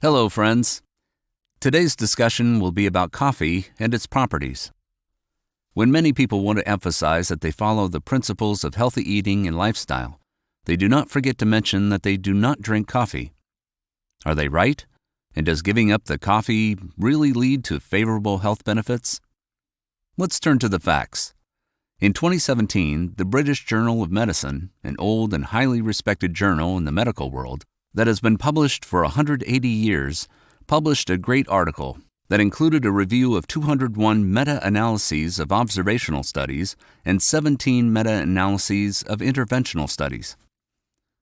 Hello, friends. Today's discussion will be about coffee and its properties. When many people want to emphasize that they follow the principles of healthy eating and lifestyle, they do not forget to mention that they do not drink coffee. Are they right? And does giving up the coffee really lead to favorable health benefits? Let's turn to the facts. In 2017, the British Journal of Medicine, an old and highly respected journal in the medical world that has been published for 180 years, published a great article that included a review of 201 meta-analyses of observational studies and 17 meta-analyses of interventional studies.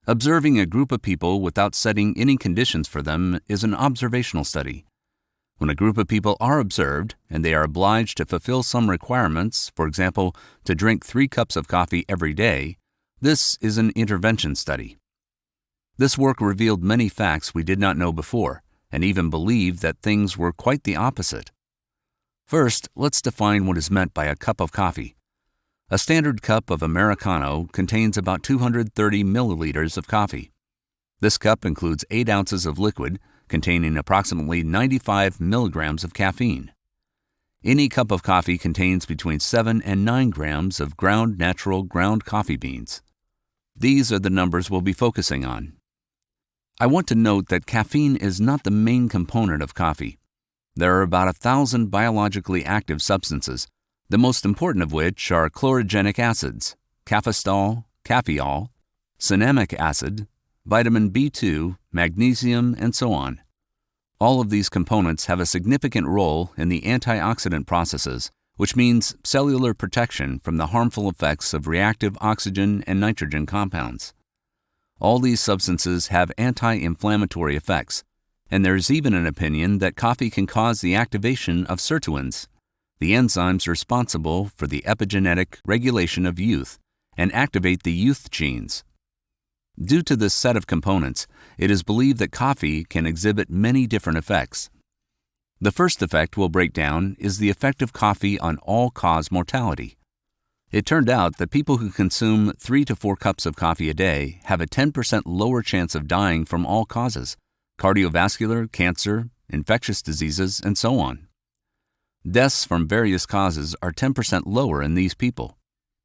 Observing a group of people without setting any conditions for them is an observational study. When a group of people are observed and they are obliged to fulfill some requirements, for example, to drink 3 cups of coffee every day, this is an intervention study. This work revealed many facts we did not know before, and even believed that things were quite the opposite. First, let's define what is meant by a cup of coffee. A standard cup of Americano contains about 230 milliliters of coffee. This cup includes 8 ounces of liquid containing approximately 95 milligrams of caffeine. Any cup of coffee contains between 7 and 9 grams of natural ground coffee beans. These are the numbers we'll be focusing on. I want to note that caffeine is not the main component of coffee. There are about 1,000 biologically active substances, the most important of which are chlorogenic acids, caffeitol, caffeol, cinnamic acid, vitamin B2, magnesium, and so on. All of these components have a significant role in the antioxidant processes, which means cellular protection from the harmful effects of reactive oxygen and nitrogen compounds. All these substances have anti-inflammatory effects, and there is even an opinion that coffee can cause the activation of sirtuins, the enzymes responsible for the epigenetic regulation of youth, and activate the youth genes. Due to this set of components, it is believed that coffee can exhibit many different effects. The first effect we'll break down is the effect of coffee on all-cause mortality. It turned out that people who consume 3 to 4 cups of coffee a day have a 10% lower chance of dying from all causes: cardiovascular, cancer, infectious diseases, and so on. Deaths from various causes are 10% lower in these people.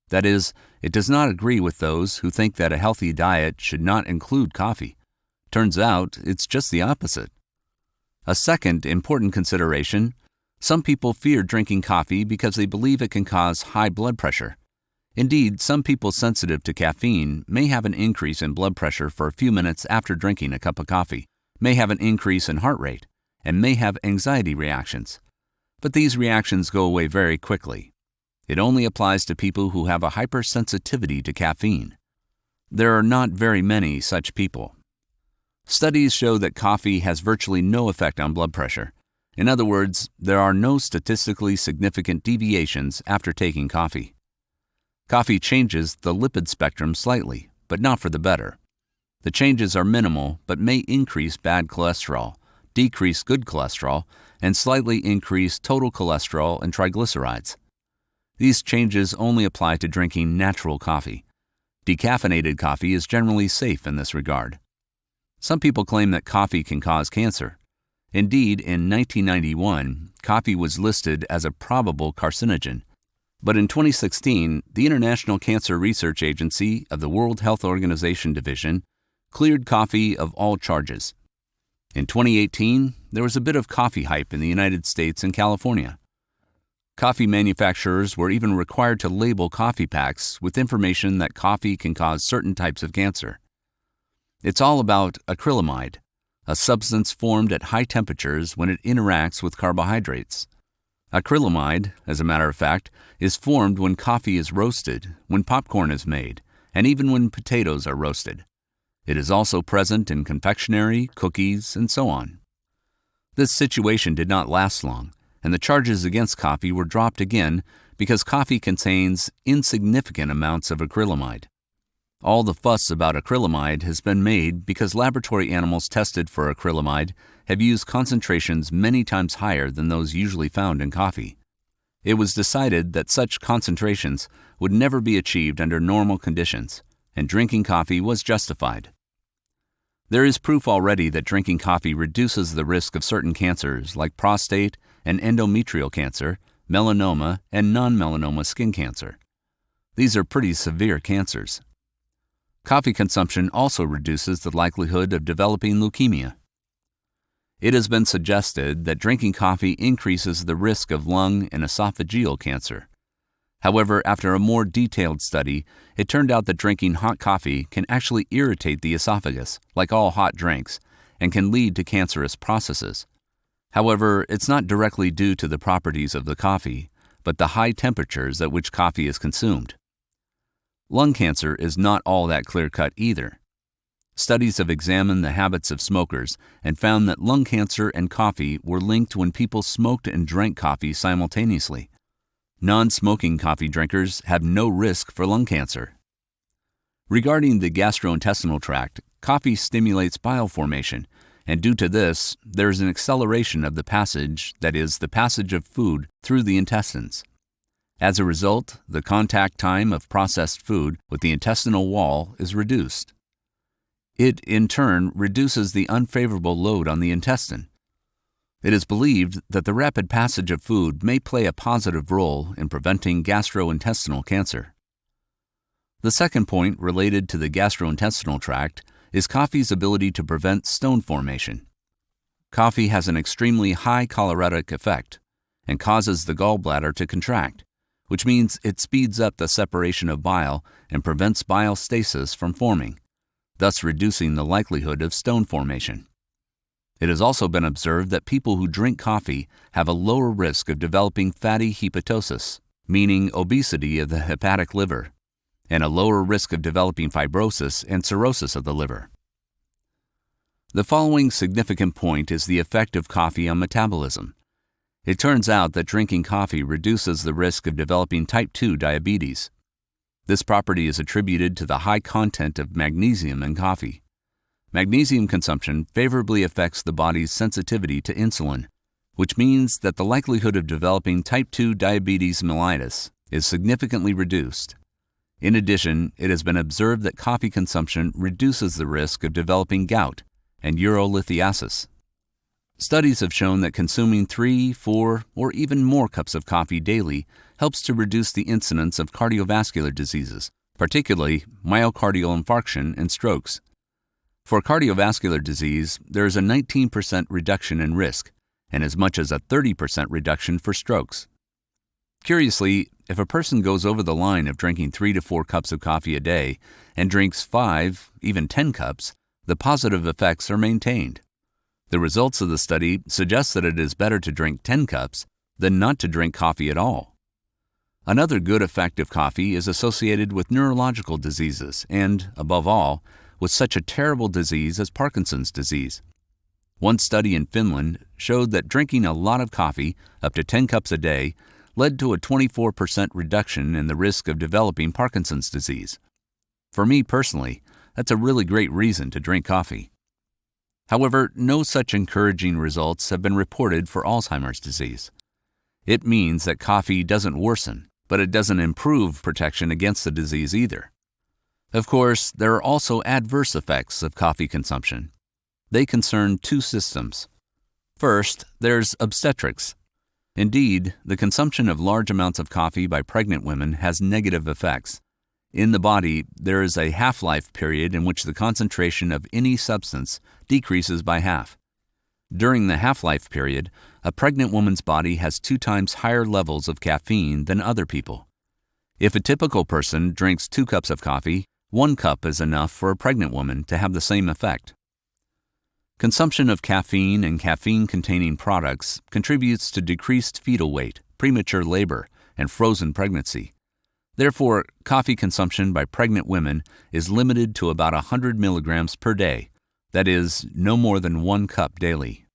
That is, it does not agree with those who think that a healthy diet should not include coffee. Turns out, it's just the opposite. A second important consideration: some people fear drinking coffee because they believe it can cause high blood pressure. Indeed, some people sensitive to caffeine may have an increase in blood pressure for a few minutes after drinking a cup of coffee, may have an increase in heart rate, and may have anxiety reactions. But these reactions go away very quickly. It only applies to people who have a hypersensitivity to caffeine. There are not very many such people. Studies show that coffee has virtually no effect on blood pressure. In other words, there are no statistically significant deviations after taking coffee. Coffee changes the lipid spectrum slightly, but not for the better. The changes are minimal, but may increase bad cholesterol, decrease good cholesterol, and slightly increase total cholesterol and triglycerides. These changes only apply to drinking natural coffee. Decaffeinated coffee is generally safe in this regard. Some people claim that coffee can cause cancer. Indeed, in 1991, coffee was listed as a probable carcinogen. But in 2016, the International Cancer Research Agency of the World Health Organization Division cleared coffee of all charges. In 2018, there was a bit of coffee hype in the United States and California. Coffee manufacturers were even required to label coffee packs with information that coffee can cause certain types of cancer. It's all about acrylamide, a substance formed at high temperatures when it interacts with carbohydrates. Acrylamide, as a matter of fact, is formed when coffee is roasted, when popcorn is made, and even when potatoes are roasted. It is also present in confectionery, cookies, and so on. This situation did not last long, and the charges against coffee were dropped again because coffee contains insignificant amounts of acrylamide. All the fuss about acrylamide has been made because laboratory animals tested for acrylamide have used concentrations many times higher than those usually found in coffee. It was decided that such concentrations would never be achieved under normal conditions, and drinking coffee was justified. There is proof already that drinking coffee reduces the risk of certain cancers like prostate and endometrial cancer, melanoma, and non-melanoma skin cancer. These are pretty severe cancers. Coffee consumption also reduces the likelihood of developing leukemia. It has been suggested that drinking coffee increases the risk of lung and esophageal cancer. However, after a more detailed study, it turned out that drinking hot coffee can actually irritate the esophagus, like all hot drinks, and can lead to cancerous processes. However, it's not directly due to the properties of the coffee, but the high temperatures at which coffee is consumed. Lung cancer is not all that clear-cut either. Studies have examined the habits of smokers and found that lung cancer and coffee were linked when people smoked and drank coffee simultaneously. Non-smoking coffee drinkers have no risk for lung cancer. Regarding the gastrointestinal tract, coffee stimulates bile formation, and due to this, there is an acceleration of the passage, that is, the passage of food through the intestines. As a result, the contact time of processed food with the intestinal wall is reduced. It, in turn, reduces the unfavorable load on the intestine. It is believed that the rapid passage of food may play a positive role in preventing gastrointestinal cancer. The second point related to the gastrointestinal tract is coffee's ability to prevent stone formation. Coffee has an extremely high choleritic effect and causes the gallbladder to contract, which means it speeds up the separation of bile and prevents bile stasis from forming, thus reducing the likelihood of stone formation. It has also been observed that people who drink coffee have a lower risk of developing fatty hepatosis, meaning obesity of the hepatic liver, and a lower risk of developing fibrosis and cirrhosis of the liver. The following significant point is the effect of coffee on metabolism. It turns out that drinking coffee reduces the risk of developing type 2 diabetes. This property is attributed to the high content of magnesium in coffee. Magnesium consumption favorably affects the body's sensitivity to insulin, which means that the likelihood of developing type 2 diabetes mellitus is significantly reduced. In addition, it has been observed that coffee consumption reduces the risk of developing gout and urolithiasis. Studies have shown that consuming 3, 4, or even more cups of coffee daily helps to reduce the incidence of cardiovascular diseases, particularly myocardial infarction and strokes. For cardiovascular disease, there is a 19% reduction in risk and as much as a 30% reduction for strokes. Curiously, if a person goes over the line of drinking 3 to 4 cups of coffee a day and drinks 5, even 10 cups, the positive effects are maintained. The results of the study suggest that it is better to drink 10 cups than not to drink coffee at all. Another good effect of coffee is associated with neurological diseases and, above all, with such a terrible disease as Parkinson's disease. One study in Finland showed that drinking a lot of coffee, up to 10 cups a day, led to a 24% reduction in the risk of developing Parkinson's disease. For me personally, that's a really great reason to drink coffee. However, no such encouraging results have been reported for Alzheimer's disease. It means that coffee doesn't worsen, but it doesn't improve protection against the disease either. Of course, there are also adverse effects of coffee consumption. They concern two systems. First, there's obstetrics. Indeed, the consumption of large amounts of coffee by pregnant women has negative effects. In the body, there is a half-life period in which the concentration of any substance decreases by half. During the half-life period, a pregnant woman's body has 2 times higher levels of caffeine than other people. If a typical person drinks 2 cups of coffee, 1 cup is enough for a pregnant woman to have the same effect. Consumption of caffeine and caffeine-containing products contributes to decreased fetal weight, premature labor, and frozen pregnancy. Therefore, coffee consumption by pregnant women is limited to about 100 milligrams per day, that is, no more than 1 cup daily.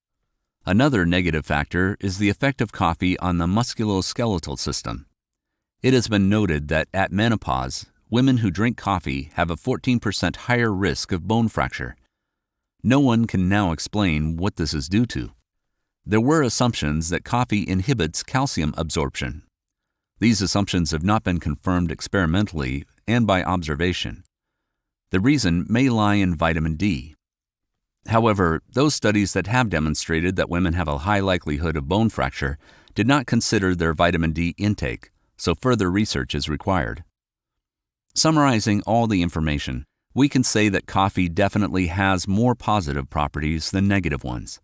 Another negative factor is the effect of coffee on the musculoskeletal system. It has been noted that at menopause, women who drink coffee have a 14% higher risk of bone fracture. No one can now explain what this is due to. There were assumptions that coffee inhibits calcium absorption. These assumptions have not been confirmed experimentally and by observation. The reason may lie in vitamin D. However, those studies that have demonstrated that women have a high likelihood of bone fracture did not consider their vitamin D intake, so further research is required. Summarizing all the information, we can say that coffee definitely has more positive properties than negative ones.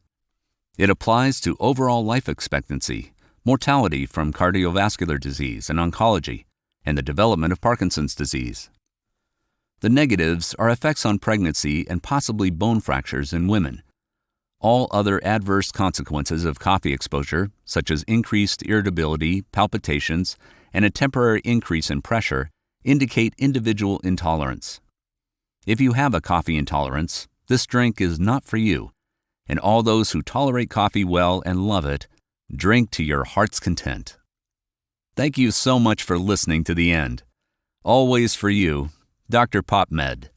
It applies to overall life expectancy, mortality from cardiovascular disease and oncology, and the development of Parkinson's disease. The negatives are effects on pregnancy and possibly bone fractures in women. All other adverse consequences of coffee exposure, such as increased irritability, palpitations, and a temporary increase in pressure, indicate individual intolerance. If you have a coffee intolerance, this drink is not for you, and all those who tolerate coffee well and love it, drink to your heart's content. Thank you so much for listening to the end. Always for you, Dr. PopMed.